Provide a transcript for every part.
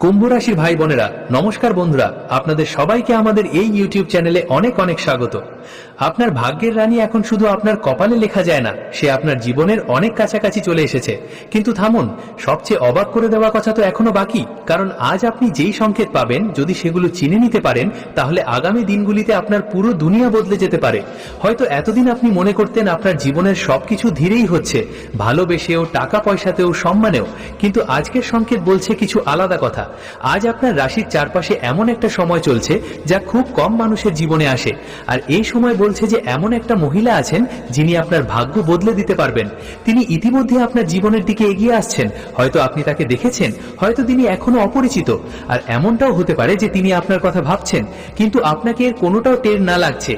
কুম্ভ রাশির ভাই বোনেরা নমস্কার। বন্ধুরা, আপনাদের সবাইকে আমাদের এই ইউটিউব চ্যানেলে অনেক অনেক স্বাগত। আপনার ভাগ্যের রানী এখন শুধু আপনার কপালে লেখা যায় না, সে আপনার জীবনের অনেক কাছাকাছি চলে এসেছে। কিন্তু থামুন, সবচেয়ে অবাক করে দেওয়া কথা তো এখনো বাকি। কারণ আজ আপনি যেই সংকেত পাবেন, যদি সেগুলো চিনে নিতে পারেন, তাহলে আগামী দিনগুলিতে আপনার পুরো দুনিয়া বদলে যেতে পারে। হয়তো এতদিন আপনি মনে করতেন আপনার জীবনের সবকিছু ধীরেই হচ্ছে, ভালোবেসেও, টাকা পয়সাতেও, সম্মানেও। কিন্তু আজকের সংকেত বলছে কিছু আলাদা কথা। আজ আপনার রাশির চারপাশে এমন একটা সময় চলছে যা খুব কম মানুষের জীবনে আসে। আর এই সময় বলছে যে এমন একটা মহিলা আছেন যিনি আপনার ভাগ্য বদলে দিতে পারবেন। তিনি ইতিমধ্যে আপনার জীবনের দিকে এগিয়ে আসছেন। হয়তো আপনি তাকে দেখেছেন, হয়তো তিনি এখনো অপরিচিত। আর এমনটাও হতে পারে যে তিনি আপনার কথা ভাবছেন, কিন্তু আপনাকে এর কোনোটাও টের না লাগছে।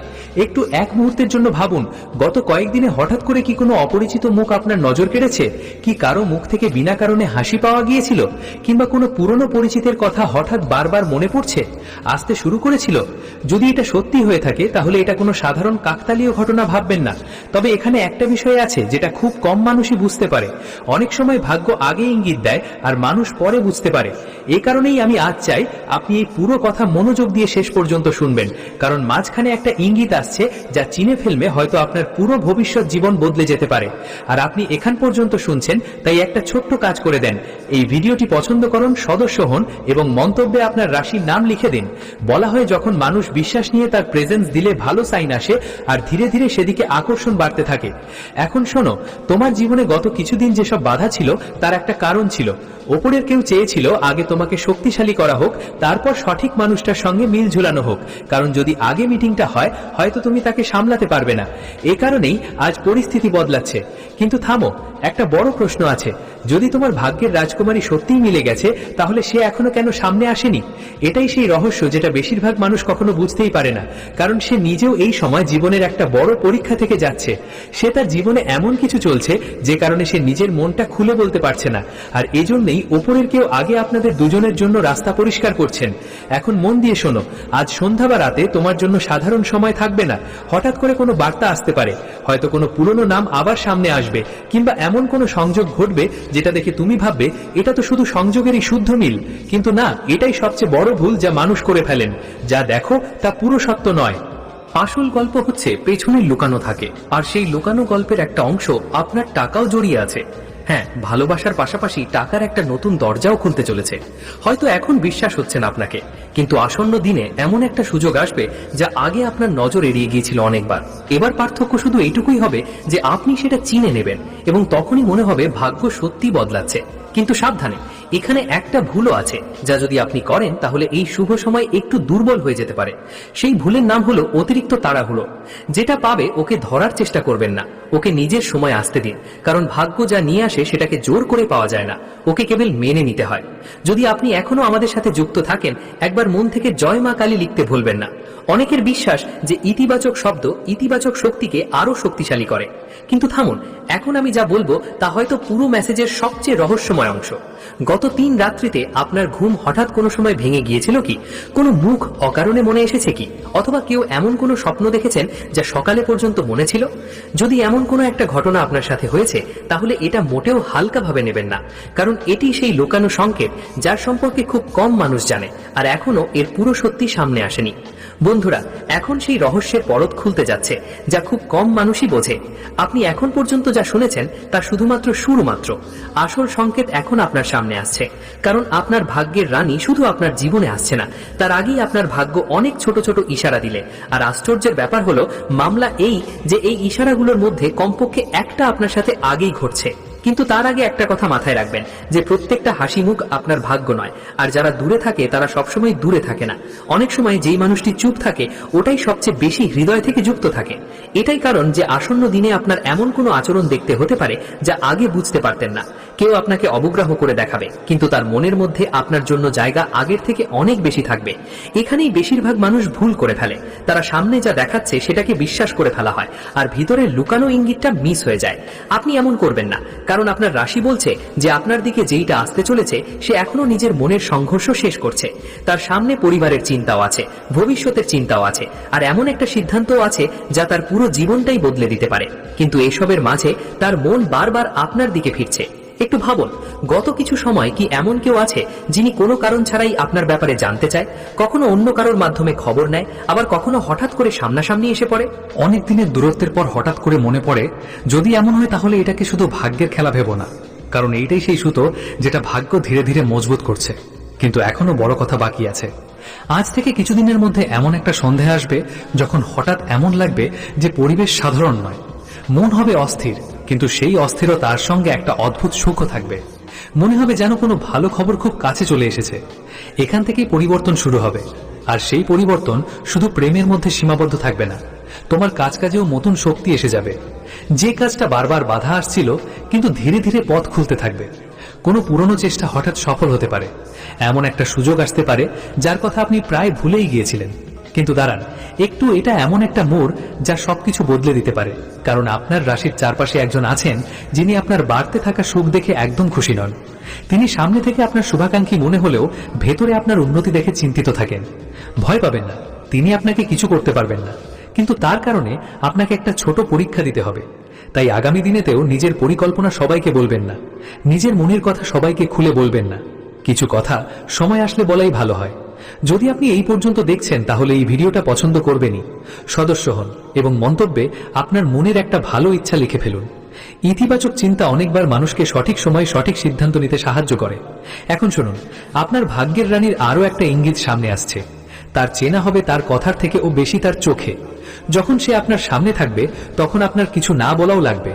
একটু এক মুহূর্তের জন্য ভাবুন, গত কয়েকদিনে হঠাৎ করে কি কোনো অপরিচিত মুখ আপনার নজর কেড়েছে? কি কারো মুখ থেকে বিনা কারণে হাসি পাওয়া গিয়েছিল? কিংবা কোনো পুরনো পরিচিতের কথা হঠাৎ বারবার মনে পড়ছে, আসতে শুরু করেছিল? যদি এটা সত্যি হয়ে থাকে, তাহলে এটা কোনো সাধারণ কাকতালীয় ঘটনা ভাববেন না। তবে এখানে একটা বিষয় আছে যেটা খুব কম মানুষই বুঝতে পারে। অনেক সময় ভাগ্য আগে ইঙ্গিত দেয় আর মানুষ পরে বুঝতে পারে। এই কারণেই আমি আজ চাই আপনি এই পুরো কথা মনোযোগ দিয়ে শেষ পর্যন্ত শুনবেন, কারণ মাঝখানে একটা ইঙ্গিত আসছে যা চিনে ফেলবে হয়তো আপনার পুরো ভবিষ্যৎ জীবন বদলে যেতে পারে। আর আপনি এখান পর্যন্ত শুনছেন, তাই একটা ছোট্ট কাজ করে দেন। এই ভিডিওটি পছন্দ করুন, সদস্য হন এবং মন্তব্যে আপনার রাশির নাম লিখে দিন। বলা হয়, যখন মানুষ বিশ্বাস নিয়ে তার প্রেজেন্স দিলে ভালো সাইন আসে, আর ধীরে ধীরে সেদিকে আকর্ষণ বাড়তে থাকে। এখন শোনো, তোমার জীবনে গত কিছুদিন যেসব বাধা ছিল তার একটা কারণ ছিল। ওপরের কেউ চেয়েছিল আগে তোমাকে শক্তিশালী করা হোক, তারপর সঠিক মানুষটার সঙ্গে মিল ঝুলানো হোক। কারণ যদি আগে মিটিংটা হয়, হয়তো তুমি তাকে সামলাতে পারবে না। এ কারণেই আজ পরিস্থিতি বদলাচ্ছে। কিন্তু থামো, একটা বড় প্রশ্ন আছে। যদি তোমার ভাগ্যের রাজকুমারী সত্যিই মিলে গেছে, তাহলে সে এখনো কেন সামনে আসেনি? এটাই সেই রহস্য যেটা বেশিরভাগ মানুষ কখনো বুঝতেই পারে না। কারণ সে নিজেও এই সময় জীবনের একটা বড় পরীক্ষা থেকে যাচ্ছে। সে তার জীবনে এমন কিছু চলছে যে কারণে সে নিজের মনটা খুলে বলতে পারছে না। আর এজন্যই ওপরের কেউ আগে আপনাদের দুজনের জন্য রাস্তা পরিষ্কার করছেন। এখন মন দিয়ে শোনো, আজ সন্ধ্যা বা রাতে তোমার জন্য সাধারণ সময় থাকবে না। হঠাৎ করে কোনো বার্তা আসতে পারে, হয়তো কোনো পুরনো নাম আবার সামনে আসবে, কিংবা এমন কোনো সংযোগ ঘটবে যেটা দেখে তুমি ভাববে এটা তো শুধু সংযোগেরই শুদ্ধ মিল। কিন্তু না, এটাই সবচেয়ে বড় ভুল যা মানুষ করে ফেলেন। যা দেখো তা পুরো সত্য নয়। আসল গল্প হচ্ছে পেছনে লুকানো থাকে, আর সেই লুকানো গল্পের একটা অংশ আপনার টাকাও জড়িয়ে আছে। হ্যাঁ, ভালোবাসার পাশাপাশি টাকার একটা নতুন দরজাও খুলতে চলেছে। হয়তো এখন বিশ্বাস হচ্ছে না আপনাকে, কিন্তু আসন্ন দিনে এমন একটা সুযোগ আসবে যা আগে আপনার নজর এড়িয়ে গিয়েছিল অনেকবার। এবার পার্থক্য শুধু এইটুকুই হবে যে আপনি সেটা চিনে নেবেন, এবং তখনই মনে হবে ভাগ্য সত্যি বদলাচ্ছে। কিন্তু সাবধানে, এখানে একটা ভুলও আছে যা যদি আপনি করেন, তাহলে এই শুভ সময় একটু দুর্বল হয়ে যেতে পারে। সেই ভুলের নাম হলো অতিরিক্ত তাড়াহুড়ো। যেটা পাবে ওকে ধরার চেষ্টা করবেন না, ওকে নিজের সময় আসতে দিন। কারণ ভাগ্য যা নিয়ে আসে সেটাকে জোর করে পাওয়া যায় না, ওকে কেবল মেনে নিতে হয়। যদি আপনি এখনো আমাদের সাথে যুক্ত থাকেন, একবার মন থেকে জয় মা কালী লিখতে ভুলবেন না। অনেকের বিশ্বাস যে ইতিবাচক শব্দ ইতিবাচক শক্তিকে আরো শক্তিশালী করে। কিন্তু থামুন, এখন আমি যা বলবো তা হয়তো পুরো মেসেজের সবচেয়ে রহস্যময় অংশ। গত 3 রাত্রিতে আপনার ঘুম হঠাৎ কোনো সময় ভেঙে গিয়েছিল কি? কোনো মুখ অকারণে মনে এসেছে কি? অথবা কেউ এমন কোনো স্বপ্ন দেখেছেন যা সকালে পর্যন্ত মনে ছিল? যদি এমন কোনো একটা ঘটনা আপনার সাথে হয়েছে, তাহলে এটা মোটেও হালকাভাবে নেবেন না। কারণ এটি সেই লুকানো সংকেত যার সম্পর্কে খুব কম মানুষ জানে, আর এখনো এর পুরো সত্যি সামনে আসেনি। বন্ধুরা, এখন সেই রহস্যের পরত খুলতে যাচ্ছে যা খুব কম মানুষই বোঝে। আপনি এখন পর্যন্ত যা শুনেছেন তা শুধুমাত্র শুরু মাত্র। আসল সংকেত এখন আপনার সামনে আসছে। কারণ আপনার ভাগ্যের রানী শুধু আপনার জীবনে আসছে না, তার আগেই আপনার ভাগ্য অনেক ছোট ছোট ইশারা দিলে। আর আশ্চর্যের ব্যাপার হলো, মামলা এই যে এই ইশারাগুলোর মধ্যে কমপক্ষে একটা আপনার সাথে আগেই ঘটছে। কিন্তু তার আগে একটা কথা মাথায় রাখবেন, যে প্রত্যেকটা হাসি মুখ আপনার ভাগ্য নয়। আর যারা দূরে থাকে তারা সবসময় দূরে থাকে না। অনেক সময় যেই মানুষটি চুপ থাকে, ওটাই সবচেয়ে বেশি হৃদয় থেকে যুক্ত থাকে। এটাই কারণ যে আসন্ন দিনে আপনার এমন কোনো আচরণ দেখতে হতে পারে যা আগে বুঝতে পারতেন না। কেউ আপনাকে অবগ্রাহ করে দেখাবে, কিন্তু তার মনের মধ্যে আপনার জন্য জায়গা আগের থেকে অনেক বেশি থাকবে। এখানেই বেশিরভাগ মানুষ ভুল করে ফেলে। তারা সামনে যা দেখাচ্ছে সেটাকে বিশ্বাস করে ফেলা হয়, আর ভিতরের লুকানো ইঙ্গিতটা মিস হয়ে যায়। আপনি এমন করবেন না, কারণ আপনার রাশি বলছে যে আপনার দিকে যেইটা আসতে চলেছে সে এখনো নিজের মনের সংঘর্ষ শেষ করছে। তার সামনে পরিবারের চিন্তাও আছে, ভবিষ্যতের চিন্তাও আছে, আর এমন একটা সিদ্ধান্তও আছে যা তার পুরো জীবনটাই বদলে দিতে পারে। কিন্তু এসবের মাঝে তার মন বারবার আপনার দিকে ফিরছে। একটু ভাবুন, গত কিছু সময় কি এমন কেউ আছে যিনি কোনো কারণ ছাড়াই আপনার ব্যাপারে জানতে চায়, কখনো অন্য কারোর মাধ্যমে খবর নেয়, আবার কখনো হঠাৎ করে সামনাসামনি এসে পড়ে? অনেক দিনের দূরত্বের পর হঠাৎ করে মনে পড়ে, যদি এমন হয় তাহলে এটাকে শুধু ভাগ্যের খেলা ভেবো না, কারণ এইটাই সেই সুতো যেটা ভাগ্য ধীরে ধীরে মজবুত করছে। কিন্তু এখনো বড় কথা বাকি আছে। আজ থেকে কিছুদিনের মধ্যে এমন একটা সন্ধ্যা আসবে যখন হঠাৎ এমন লাগবে যে পরিবেশ সাধারণ নয়, মন হবে অস্থির, কিন্তু সেই অস্থিরতার সঙ্গে একটা অদ্ভুত সুখও থাকবে। মনে হবে যেন কোনো ভালো খবর খুব কাছে চলে এসেছে। এখান থেকেই পরিবর্তন শুরু হবে, আর সেই পরিবর্তন শুধু প্রেমের মধ্যে সীমাবদ্ধ থাকবে না, তোমার কাজেও নতুন শক্তি এসে যাবে। যে কাজটা বারবার বাধা আসছিল, কিন্তু ধীরে ধীরে পথ খুলতে থাকবে। কোনো পুরনো চেষ্টা হঠাৎ সফল হতে পারে, এমন একটা সুযোগ আসতে পারে যার কথা আপনি প্রায় ভুলেই গিয়েছিলেন। কিন্তু দাঁড়ান, একটু এটা এমন একটা মোড় যা সবকিছু বদলে দিতে পারে, কারণ আপনার রাশির চারপাশে একজন আছেন যিনি আপনার বাড়তে থাকা সুখ দেখে একদম খুশি নন। তিনি সামনে থেকে আপনার শুভাকাঙ্ক্ষী মনে হলেও ভেতরে আপনার উন্নতি দেখে চিন্তিত থাকেন। ভয় পাবেন না, তিনি আপনাকে কিছু করতে পারবেন না, কিন্তু তার কারণে আপনাকে একটা ছোট পরীক্ষা দিতে হবে। তাই আগামী দিনেতেও নিজের পরিকল্পনা সবাইকে বলবেন না, নিজের মনের কথা সবাইকে খুলে বলবেন না। কিছু কথা সময় আসলে বলাই ভালো হয়। যদি আপনি এই পর্যন্ত দেখছেন তাহলে এই ভিডিওটা পছন্দ করবেনই, সদস্য হন এবং মন্তব্যে আপনার মনের একটা ভালো ইচ্ছা লিখে ফেলুন। ইতিবাচক চিন্তা অনেকবার মানুষকে সঠিক সময়ে সঠিক সিদ্ধান্ত নিতে সাহায্য করে। এখন শুনুন, আপনার ভাগ্যের রানীর আরও একটা ইঙ্গিত সামনে আসছে। তার চেনা হবে তার কথার থেকে ও বেশি তার চোখে। যখন সে আপনার সামনে থাকবে তখন আপনার কিছু না বলাও লাগবে,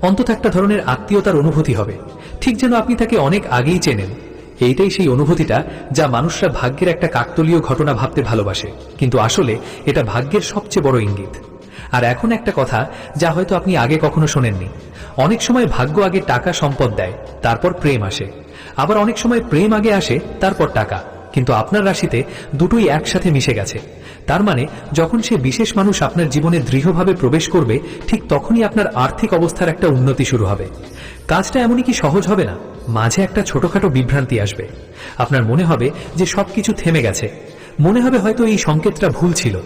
অন্তত একটা ধরনের আত্মীয়তার অনুভূতি হবে, ঠিক যেন আপনি তাকে অনেক আগেই চেনেন। এইটাই সেই অনুভূতিটা যা মানুষরা ভাগ্যের একটা কাকতালীয় ঘটনা ভাবতে ভালোবাসে, কিন্তু আসলে এটা ভাগ্যের সবচেয়ে বড় ইঙ্গিত। আর এখন একটা কথা যা হয়তো আপনি আগে কখনো শোনেননি। অনেক সময় ভাগ্য আগে টাকা সম্পদ দেয়, তারপর প্রেম আসে। আবার অনেক সময় প্রেম আগে আসে, তারপর টাকা। কিন্তু আপনার রাশিতে দুটোই একসাথে মিশে গেছে। তার মানে যখন সে বিশেষ মানুষ আপনার জীবনে দৃঢ়ভাবে প্রবেশ করবে, ঠিক তখনই আপনার আর্থিক অবস্থার একটা উন্নতি শুরু হবে। কাজটা এমনই কি সহজ হবে না, মাঝে একটা ছোটখাটো বিভ্রান্তি আসবে। আপনার মনে হবে যে সবকিছু থেমে গেছে, মনে হবে হয়তো এই সংকেতটা ভুল ছিল।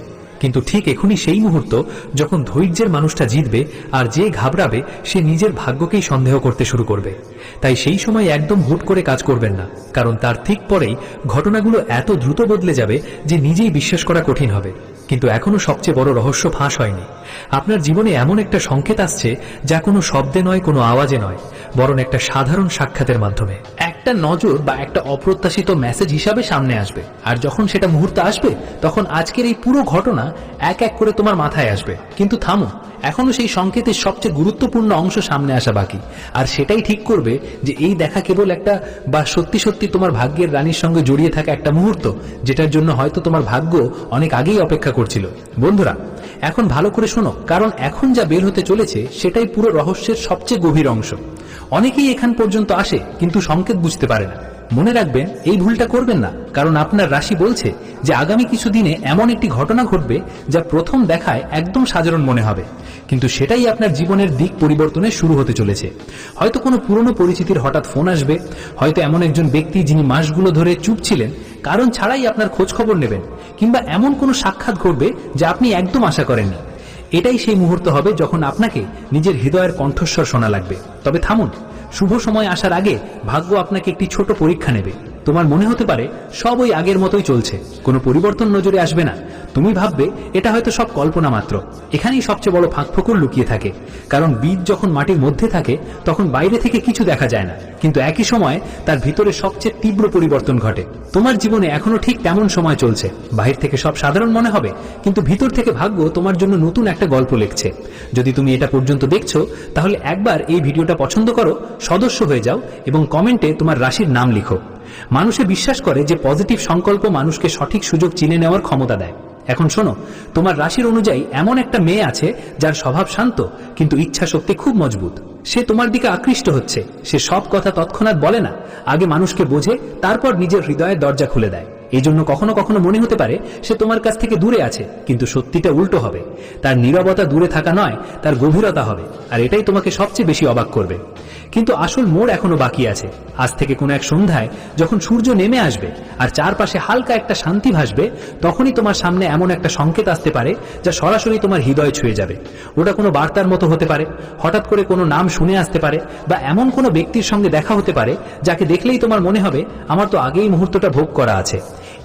কিন্তু ঠিক এখনই সেই মুহূর্ত যখন ধৈর্যের মানুষটা জিতবে, আর যে ঘাবড়াবে সে নিজের ভাগ্যকেই সন্দেহ করতে শুরু করবে। তাই সেই সময় একদম হুট করে কাজ করবেন না, কারণ তার ঠিক পরেই ঘটনাগুলো এত দ্রুত বদলে যাবে যে নিজেই বিশ্বাস করা কঠিন হবে। কিন্তু এখনো সবচেয়ে বড় রহস্য ফাঁস হয়নি। আপনার জীবনে এমন একটা সংকেত আসছে যা কোনো শব্দে নয়, কোনো আওয়াজে নয়, বরং একটা সাধারণ সাক্ষাতের মাধ্যমে একটা নজর বা একটা অপ্রত্যাশিত মেসেজ হিসাবে সামনে আসবে। আর যখন সেটা মুহূর্ত আসবে, তখন আজকের এই পুরো ঘটনা এক এক করে তোমার মাথায় আসবে। কিন্তু থামো, এখনো সেই সংকেতের সবচেয়ে গুরুত্বপূর্ণ অংশ সামনে আসা বাকি। আর সেটাই ঠিক করবে যে এই দেখা কেবল একটা, বা সত্যি সত্যি তোমার ভাগ্যের রানীর সঙ্গে জড়িয়ে থাকা একটা মুহূর্ত, যেটার জন্য হয়তো তোমার ভাগ্য অনেক আগেই অপেক্ষা করছিল। বন্ধুরা, এখন ভালো করে শোনো, কারণ এখন যা বের হতে চলেছে সেটাই পুরো রহস্যের সবচেয়ে গভীর অংশ। অনেকেই এখান পর্যন্ত আসে কিন্তু সংকেত বুঝতে পারে না। মনে রাখবেন, এই ভুলটা করবেন না, কারণ আপনার রাশি বলছে যে আগামী কিছু দিনে এমন একটি ঘটনা ঘটবে যা প্রথম দেখায় একদম সাধারণ মনে হবে, কিন্তু সেটাই আপনার জীবনের দিক পরিবর্তনের শুরু হতে চলেছে। হয়তো কোনো পুরনো পরিচিতির হঠাৎ ফোন আসবে, হয়তো এমন একজন ব্যক্তি যিনি মাসগুলো ধরে চুপ ছিলেন কারণ ছাড়াই আপনার খোঁজ খবর নেবেন, কিংবা এমন কোনো সাক্ষাৎ ঘটবে যা আপনি একদম আশা করেননি। এটাই সেই মুহূর্ত হবে যখন আপনাকে নিজের হৃদয়ের কণ্ঠস্বর শোনা লাগবে। তবে থামুন, শুভ সময় আসার আগে ভাগ্য আপনাকে একটি ছোট পরীক্ষা নেবে। তোমার মনে হতে পারে সব ওই আগের মতোই চলছে, কোনো পরিবর্তন নজরে আসবে না। তুমি ভাববে এটা হয়তো সব কল্পনা মাত্র। এখানেই সবচেয়ে বড় ফাঁকফোকর লুকিয়ে থাকে, কারণ বীজ যখন মাটির মধ্যে থাকে তখন বাইরে থেকে কিছু দেখা যায় না, কিন্তু একই সময় তার ভিতরে সবচেয়ে তীব্র পরিবর্তন ঘটে। তোমার জীবনে এখনো ঠিক তেমন সময় চলছে। বাহির থেকে সব সাধারণ মনে হবে, কিন্তু ভিতর থেকে ভাগ্য তোমার জন্য নতুন একটা গল্প লিখছে। যদি তুমি এটা পর্যন্ত দেখছো, তাহলে একবার এই ভিডিওটা পছন্দ করো, সদস্য হয়ে যাও এবং কমেন্টে তোমার রাশির নাম লিখো। মানুষে বিশ্বাস করে যে পজিটিভ সংকল্প মানুষকে সঠিক সুযোগ চিনে নেওয়ার ক্ষমতা দেয়। এখন শোনো, তোমার রাশির অনুযায়ী এমন একটা মেয়ে আছে যার স্বভাব শান্ত, কিন্তু ইচ্ছা শক্তি খুব মজবুত। সে তোমার দিকে আকৃষ্ট হচ্ছে। সে সব কথা তৎক্ষণাৎ বলে না, আগে মানুষকে বোঝে, তারপর নিজের হৃদয়ের দরজা খুলে দেয়। এই জন্য কখনো কখনো মনে হতে পারে সে তোমার কাছ থেকে দূরে আছে, কিন্তু সত্যিটা উল্টো হবে। তার নীরবতা দূরে থাকা নয়, তার গভীরতা হবে, আর এটাই তোমাকে সবচেয়ে বেশি অবাক করবে। কিন্তু আসল মোড় এখনো বাকি আছে। আজ থেকে কোনো এক সন্ধ্যায় যখন সূর্য নেমে আসবে আর চারপাশে হালকা একটা শান্তি ভাসবে, তখনই তোমার সামনে এমন একটা সংকেত আসতে পারে যা সরাসরি তোমার হৃদয় ছুঁয়ে যাবে। ওটা কোনো বার্তার মতো হতে পারে, হঠাৎ করে কোনো নাম শুনে আসতে পারে, বা এমন কোনো ব্যক্তির সঙ্গে দেখা হতে পারে যাকে দেখলেই তোমার মনে হবে আমার তো আগেই মুহূর্তটা ভোগ করা আছে।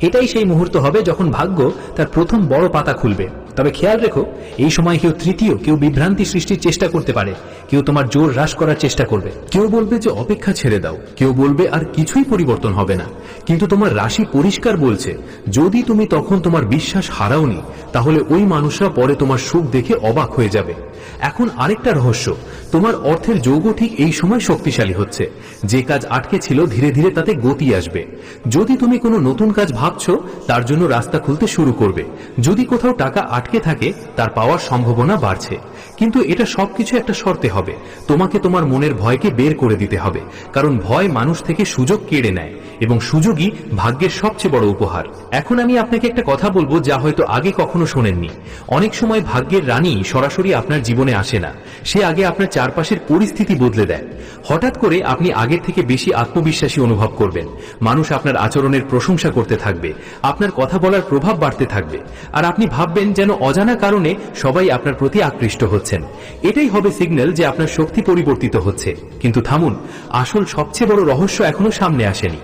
এটাই সেই মুহূর্ত হবে যখন ভাগ্য তার প্রথম বড় পাতা খুলবে। তবে খেয়াল রেখো, এই সময় কেউ তৃতীয়, কেউ বিভ্রান্তি সৃষ্টির চেষ্টা করতে পারে, কেউ তোমার জোর হ্রাস করার চেষ্টা করবে। কেউ বলবে যে অপেক্ষা ছেড়ে দাও, কেউ বলবে আর কিছুই পরিবর্তন হবে না। কিন্তু তোমার রাশি পরিষ্কার বলছে, যদি তুমি তখন তোমার বিশ্বাস হারাওনি, তাহলে ওই মানুষরা পরে তোমার সুখ দেখে অবাক হয়ে যাবে। এখন আরেকটা রহস্য, তোমার অর্থের যোগ ঠিক এই সময় শক্তিশালী হচ্ছে। যে কাজ আটকে ছিল ধীরে ধীরে তাতে গতি আসবে। যদি তুমি কোনো নতুন কাজ ভাবছো, তার জন্য রাস্তা খুলতে শুরু করবে। যদি কোথাও টাকা আটকে থাকে, তার পাওয়ার সম্ভাবনা বাড়ছে। কিন্তু এটা সবকিছু একটা শর্তে হবে, তোমাকে তোমার মনের ভয়কে বের করে দিতে হবে। কারণ ভয় মানুষ থেকে সুযোগ কেড়ে নেয়, এবং সুযোগই ভাগ্যের সবচেয়ে বড় উপহার। এখন আমি আপনাকে একটা কথা বলবো যা হয়তো আগে কখনো শোনেননি। অনেক সময় ভাগ্যের রানী সরাসরি আপনার জীবনে আসে না, সে আগে আপনার চারপাশের পরিস্থিতি বদলে দেয়। হঠাৎ করে আপনি আগের থেকে বেশি আত্মবিশ্বাসী অনুভব করবেন, মানুষ আপনার আচরণের প্রশংসা করতে থাকবে, আপনার কথা বলার প্রভাব বাড়তে থাকবে, আর আপনি ভাববেন যেন অজানা কারণে সবাই আপনার প্রতি আকৃষ্ট হচ্ছেন। এটাই হবে সিগন্যাল যে আপনার শক্তি পরিবর্তিত হচ্ছে। কিন্তু থামুন, আসল সবচেয়ে বড় রহস্য এখনো সামনে আসেনি।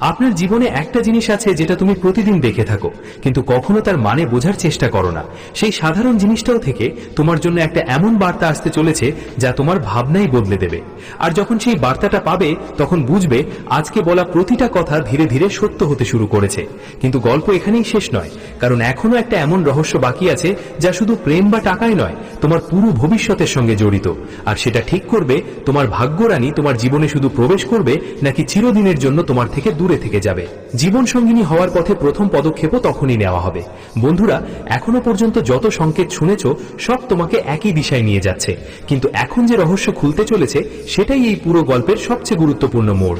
আপনার জীবনে একটা জিনিস আছে যেটা তুমি প্রতিদিন দেখে থাকো, কিন্তু কখনো তার মানে বোঝার চেষ্টা করো না। সেই সাধারণ জিনিসটাও থেকে তোমার জন্য একটা এমন বার্তা আসতে চলেছে যা তোমার ভাবনাই বদলে দেবে। আর যখন সেই বার্তাটা পাবে, তখন বুঝবে আজকে বলা প্রতিটা কথা ধীরে ধীরে সত্য হতে শুরু করেছে। কিন্তু গল্প এখানেই শেষ নয়, কারণ এখনো একটা এমন রহস্য বাকি আছে যা শুধু প্রেম বা টাকায় নয়, তোমার পুরো ভবিষ্যতের সঙ্গে জড়িত। আর সেটা ঠিক করবে তোমার ভাগ্যরানী তোমার জীবনে শুধু প্রবেশ করবে নাকি চিরদিনের জন্য তোমার থেকে দূরে থেকে যাবে। জীবন সঙ্গিনী হওয়ার পথে প্রথম পদক্ষেপও তখনই নেওয়া হবে। বন্ধুরা, এখনো পর্যন্ত যত সংকেত শুনেছ সব তোমাকে একই দিশায় নিয়ে যাচ্ছে, কিন্তু এখন যে রহস্য খুলতে চলেছে সেটাই এই পুরো গল্পের সবচেয়ে গুরুত্বপূর্ণ মোড়।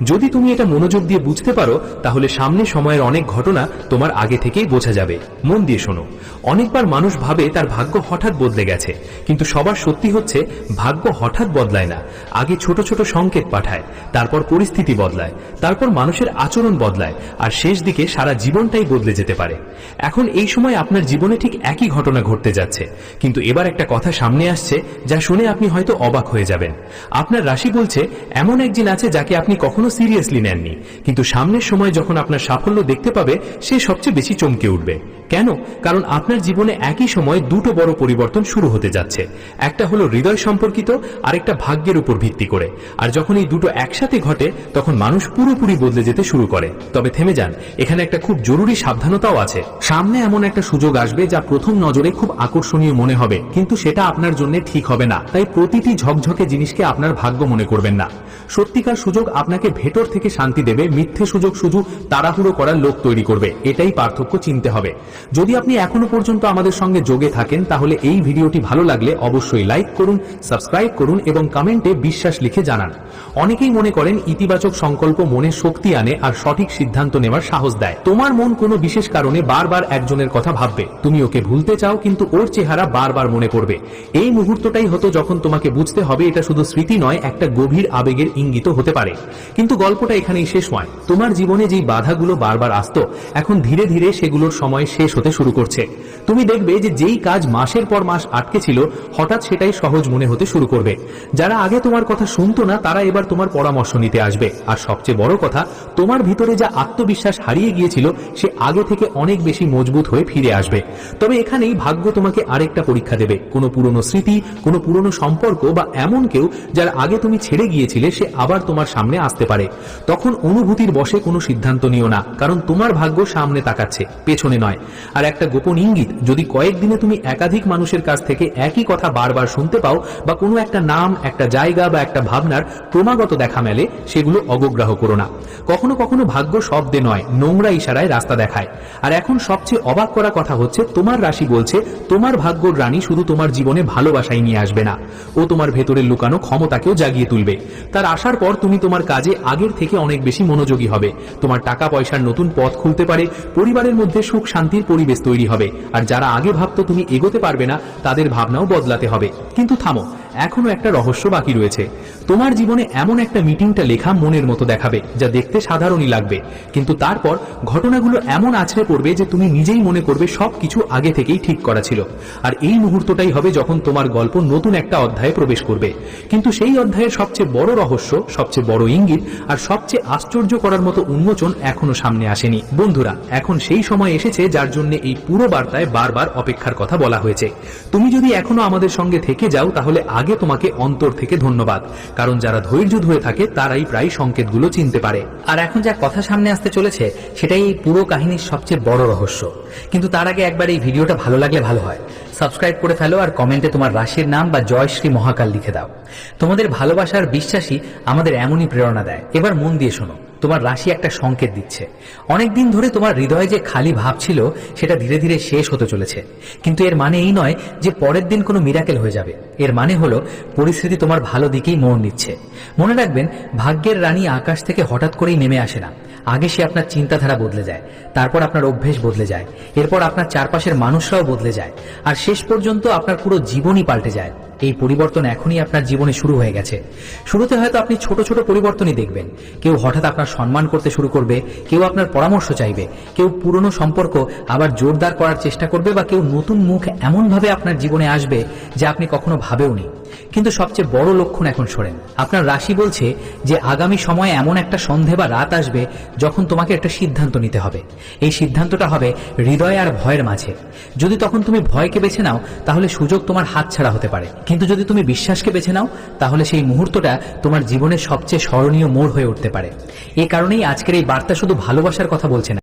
যদি তুমি এটা মনোযোগ দিয়ে বুঝতে পারো, তাহলে সামনে সময়ের অনেক ঘটনা তোমার আগে থেকেই বোঝা যাবে। মন দিয়ে শোনো, অনেকবার মানুষ ভাবে তার ভাগ্য হঠাৎ বদলে গেছে, কিন্তু সবার সত্যি হচ্ছে ভাগ্য হঠাৎ বদলায় না। আগে ছোট ছোট সংকেত পাঠায়, তারপর পরিস্থিতি বদলায়, তারপর মানুষের আচরণ বদলায়, আর শেষ দিকে সারা জীবনটাই বদলে যেতে পারে। এখন এই সময় আপনার জীবনে ঠিক একই ঘটনা ঘটতে যাচ্ছে, কিন্তু এবার একটা কথা সামনে আসছে যা শুনে আপনি হয়তো অবাক হয়ে যাবেন। আপনার রাশি বলছে এমন একজন আছে যাকে আপনি কখনো সিরিয়াসলি নেননি, কিন্তু সামনের সময় যখন আপনার সাফল্য দেখতে পাবে, সে সবচেয়ে বেশি চমকে উঠবে। কেন? কারণ আপনার জীবনে একই সময় দুটো বড় পরিবর্তন শুরু হতে যাচ্ছে। একটা হলো হৃদয় সম্পর্কিত, আর একটা ভাগ্যের উপর ভিত্তি করে। আর যখন এই দুটো একসাথে ঘটে, তখন মানুষ পুরোপুরি বদলে যেতে শুরু করে। তবে থেমে যান, এখানে একটা খুব জরুরি সাবধানতাও আছে। সামনে এমন একটা সুযোগ আসবে যা প্রথম নজরে খুব আকর্ষণীয় মনে হবে, কিন্তু সেটা আপনার জন্য ঠিক হবে না। তাই প্রতিটি ঝকঝকে জিনিসকে আপনার ভাগ্য মনে করবেন না। সত্যিকার সুযোগ আপনাকে ভেতর থেকে শান্তি দেবে, মিথ্যে সুযোগ শুধু তাড়াহুড়ো করার লোক তৈরি করবে। এটাই পার্থক্য চিনতে হবে। যদি আপনি এখনো পর্যন্ত আমাদের সঙ্গে যোগে থাকেন, তাহলে এই ভিডিওটি ভালো লাগলে অবশ্যই লাইক করুন, সাবস্ক্রাইব করুন এবং কমেন্টে বিশ্বাস লিখে জানান। অনেকেই মনে করেন ইতিবাচক সংকল্প মনে শক্তি আনে আর সঠিক সিদ্ধান্ত নেওয়ার সাহস দেয়। তোমার মন কোনো বিশেষ কারণে বারবার একজনের কথা ভাববে, তুমি ওকে ভুলতে চাও, কিন্তু ওর চেহারা বারবার মনে পড়বে। এই মুহূর্তটাই হতো যখন তোমাকে বুঝতে হবে এটা শুধু স্মৃতি নয়, একটা গভীর আবেগের ইঙ্গিত হতে পারে। কিন্তু গল্পটা এখানেই শেষ নয়। তোমার জীবনে যেই বাধাগুলো বারবার আসতো, এখন ধীরে ধীরে সেগুলোর সময় শেষ হতে শুরু করছে। তুমি দেখবে যে যেই কাজ মাসের পর মাস আটকে ছিল, হঠাৎ সেটাই সহজ মনে হতে শুরু করবে। যারা আগে তোমার কথা শুনতো না, তারা এবার তোমার পরামর্শ নিতে আসবে। আর সবচেয়ে বড় কথা, তোমার ভিতরে যা আত্মবিশ্বাস হারিয়ে গিয়েছিল, সে আগে থেকে অনেক বেশি মজবুত হয়ে ফিরে আসবে। তবে এখানেই ভাগ্য তোমাকে আরেকটা পরীক্ষা দেবে। কোনো পুরনো স্মৃতি, কোনো পুরনো সম্পর্ক বা এমন কেউ যার আগে তুমি ছেড়ে গিয়েছিলে, সে আবার তোমার সামনে আসতে পারে। তখন অনুভূতির বশে কোনো সিদ্ধান্ত নিও না, কারণ তোমার ভাগ্য সামনে তাকাচ্ছে, পেছনে নয়। আর একটা গোপন ইঙ্গিত, যদি কয়েকদিনে তুমি একাধিক মানুষের কাছ থেকে একই কথা বারবার শুনতে পাও, বা কোনো একটা নাম, একটা জায়গা বা একটা ভাবনার ক্রমাগত দেখা মেলে, সেগুলো অবগ্রাহ করো না। কখনো কখনো ভাগ্য শব্দে নয়, নোংরা ইশারায় রাস্তা দেখায়। আর এখন সবচেয়ে অবাক করা কথা হচ্ছে, তোমার রাশি বলছে তোমার ভাগ্যর রানী শুধু তোমার জীবনে ভালোবাসাই নিয়ে আসবে না, ও তোমার ভেতরের লুকানো ক্ষমতাকেও জাগিয়ে তুলবে। তার আসার পর তুমি তোমার কাজে আগের থেকে অনেক বেশি মনোযোগী হবে। তোমার টাকা পয়সার নতুন পথ খুলতে পারে, পরিবারের মধ্যে সুখ শান্তির পরিবেশ তৈরি হবে। আর যারা আগে ভাবতো তুমি এগোতে পারবে না, তাদের ভাবনাও বদলাতে হবে। কিন্তু থামো, এখনো একটা রহস্য বাকি রয়েছে। তোমার জীবনে এমন একটা মিটিংটা লেখা মনের মতো দেখাবে, যা দেখতে সাধারণই লাগবে, কিন্তু তারপর ঘটনাগুলো এমন আছড়ে পড়বে যে তুমি নিজেই মনে করবে সবকিছু আগে থেকেই ঠিক করা ছিল। আর এই মুহূর্তটাই হবে যখন তোমার গল্প নতুন একটা অধ্যায়ে প্রবেশ করবে। কিন্তু সেই অধ্যায়ের সবচেয়ে বড় রহস্য, সবচেয়ে বড় ইঙ্গিত আর সবচেয়ে আশ্চর্য করার মতো উন্মোচন এখনো সামনে আসেনি। বন্ধুরা, এখন সেই সময় এসেছে যার জন্য এই পুরো বার্তায় বারবার অপেক্ষার কথা বলা হয়েছে। তুমি যদি এখনো আমাদের সঙ্গে থেকে যাও তাহলে আগে তোমাকে অন্তর থেকে ধন্যবাদ, কারণ যারা ধৈর্য ধরে থাকে তারাই প্রায় সংকেতগুলো চিনতে পারে। আর এখন যা কথা সামনে আসতে চলেছে সেটাই এই পুরো কাহিনীর সবচেয়ে বড় রহস্য। কিন্তু তার আগে একবার এই ভিডিওটা ভালো লাগলে ভালো হয়, সাবস্ক্রাইব করে ফেলো আর কমেন্টে তোমার রাশির নাম বা জয়শ্রী মহাকাল লিখে দাও। তোমাদের ভালোবাসার বিশ্বাসই আমাদের এমনই প্রেরণা দেয়। এবার মন দিয়ে শোনো, তোমার রাশি একটা সংকেত দিচ্ছে। অনেকদিন ধরে তোমার হৃদয়ে যে খালি ভাব ছিল সেটা ধীরে ধীরে শেষ হতে চলেছে। কিন্তু এর মানে এই নয় যে পরের দিন কোনো মিরাকেল হয়ে যাবে। এর মানে হলো পরিস্থিতি তোমার ভালো দিকেই মোড় নিচ্ছে। মনে রাখবেন, ভাগ্যের রানী আকাশ থেকে হঠাৎ করেই নেমে আসে না। আগে সে আপনার চিন্তাধারা বদলে যায়, তারপর আপনার অভ্যেস বদলে যায়, এরপর আপনার চারপাশের মানুষরাও বদলে যায়, আর শেষ পর্যন্ত আপনার পুরো জীবনই পাল্টে যায়। এই পরিবর্তন এখনই আপনার জীবনে শুরু হয়ে গেছে। শুরুতে হয়তো আপনি ছোট ছোট পরিবর্তনই দেখবেন। কেউ হঠাৎ আপনার সম্মান করতে শুরু করবে, কেউ আপনার পরামর্শ চাইবে, কেউ পুরনো সম্পর্ক আবার জোরদার করার চেষ্টা করবে, বা কেউ নতুন মুখ এমনভাবে আপনার জীবনে আসবে যা আপনি কখনো ভাবেওনি। কিন্তু সবচেয়ে বড় লক্ষণ এখন শোনেন, আপনার রাশি বলছে যে আগামী সময়ে এমন একটা সন্ধে বা রাত আসবে যখন তোমাকে একটা সিদ্ধান্ত নিতে হবে। এই সিদ্ধান্তটা হবে হৃদয় আর ভয়ের মাঝে। যদি তখন তুমি ভয়কে বেছে নাও তাহলে সুযোগ তোমার হাতছাড়া হতে পারে, কিন্তু যদি তুমি বিশ্বাসকে বেছে নাও তাহলে সেই মুহূর্তটা তোমার জীবনের সবচেয়ে স্মরণীয় মোড় হয়ে উঠতে পারে। এই কারণেই আজকের এই বার্তা শুধু ভালোবাসার কথা বলছে না,